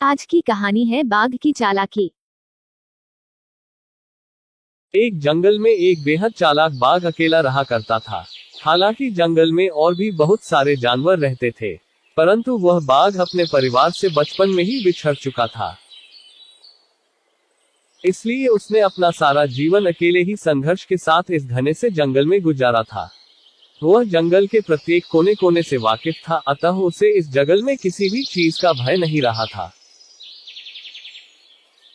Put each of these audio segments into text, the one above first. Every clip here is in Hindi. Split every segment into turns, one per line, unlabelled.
आज की कहानी है बाघ की चालाकी।
एक जंगल में एक बेहद चालाक बाघ अकेला रहा करता था। हालांकि जंगल में और भी बहुत सारे जानवर रहते थे, परंतु वह बाघ अपने परिवार से बचपन में ही बिछड़ चुका था। इसलिए उसने अपना सारा जीवन अकेले ही संघर्ष के साथ इस घने से जंगल में गुजारा था। वह जंगल के प्रत्येक कोने कोने से वाकिफ था, अतः उसे इस जंगल में किसी भी चीज का भय नहीं रहा था।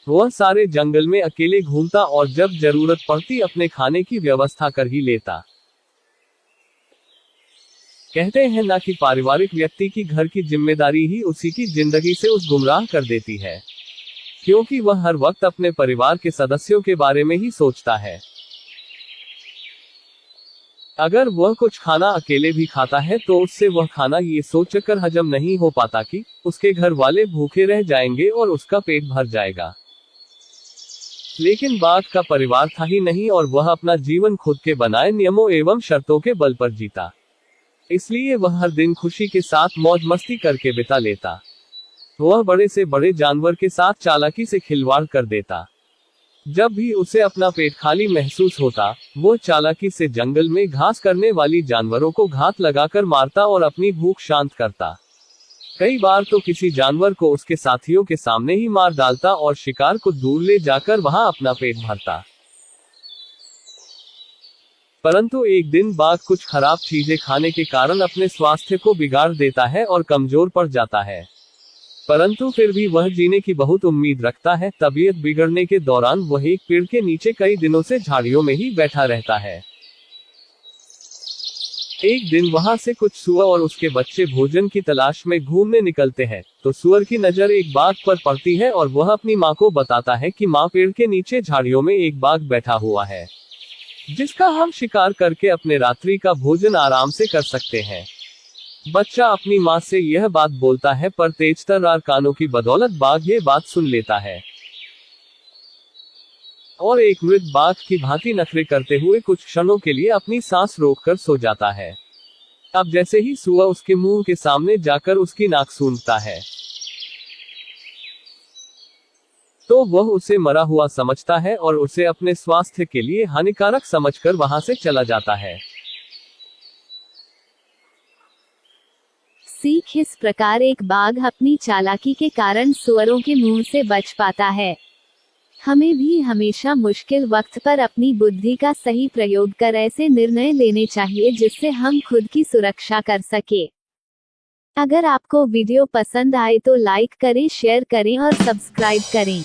वह सारे जंगल में अकेले घूमता और जब जरूरत पड़ती अपने खाने की व्यवस्था कर ही लेता। कहते हैं ना कि पारिवारिक व्यक्ति की घर की जिम्मेदारी ही उसी की जिंदगी से उस गुमराह कर देती है, क्योंकि वह हर वक्त अपने परिवार के सदस्यों के बारे में ही सोचता है। अगर वह कुछ खाना अकेले भी खाता है तो उससे वह खाना ये सोचकर हजम नहीं हो पाता कि उसके घर वाले भूखे रह जाएंगे और उसका पेट भर जाएगा। लेकिन बाघ का परिवार था ही नहीं और वह अपना जीवन खुद के बनाए नियमों एवं शर्तों के बल पर जीता। इसलिए वह हर दिन खुशी के साथ मौज मस्ती करके बिता लेता। वह बड़े से बड़े जानवर के साथ चालाकी से खिलवाड़ कर देता। जब भी उसे अपना पेट खाली महसूस होता, वो चालाकी से जंगल में घास करने वाली जानवरों को घात लगाकर मारता और अपनी भूख शांत करता। कई बार तो किसी जानवर को उसके साथियों के सामने ही मार डालता और शिकार को दूर ले जाकर वहां अपना पेट भरता। परंतु एक दिन बाघ कुछ खराब चीजें खाने के कारण अपने स्वास्थ्य को बिगाड़ देता है और कमजोर पड़ जाता है। परंतु फिर भी वह जीने की बहुत उम्मीद रखता है। तबीयत बिगड़ने के दौरान वह एक पेड़ के नीचे कई दिनों से झाड़ियों में ही बैठा रहता है। एक दिन वहां से कुछ सुअर और उसके बच्चे भोजन की तलाश में घूमने निकलते हैं, तो सुअर की नजर एक बाघ पर पड़ती है और वह अपनी माँ को बताता है कि माँ, पेड़ के नीचे झाड़ियों में एक बाघ बैठा हुआ है, जिसका हम शिकार करके अपने रात्रि का भोजन आराम से कर सकते हैं। बच्चा अपनी माँ से यह बात बोलता है, पर तेजतर्रार कानों की बदौलत बाघ ये बात सुन लेता है और एक मृत बाघ की भांति नखरे करते हुए कुछ क्षणों के लिए अपनी सांस रोककर सो जाता है। अब जैसे ही सुअर उसके मुंह के सामने जाकर उसकी नाक सूंघता है, तो वह उसे मरा हुआ समझता है और उसे अपने स्वास्थ्य के लिए हानिकारक समझकर वहां से चला जाता है।
सीख इस प्रकार एक बाघ अपनी चालाकी के कारण सुअरों के मुंह से बच पाता है। हमें भी हमेशा मुश्किल वक्त पर अपनी बुद्धि का सही प्रयोग कर ऐसे निर्णय लेने चाहिए जिससे हम खुद की सुरक्षा कर सके। अगर आपको वीडियो पसंद आए तो लाइक करें, शेयर करें और सब्सक्राइब करें।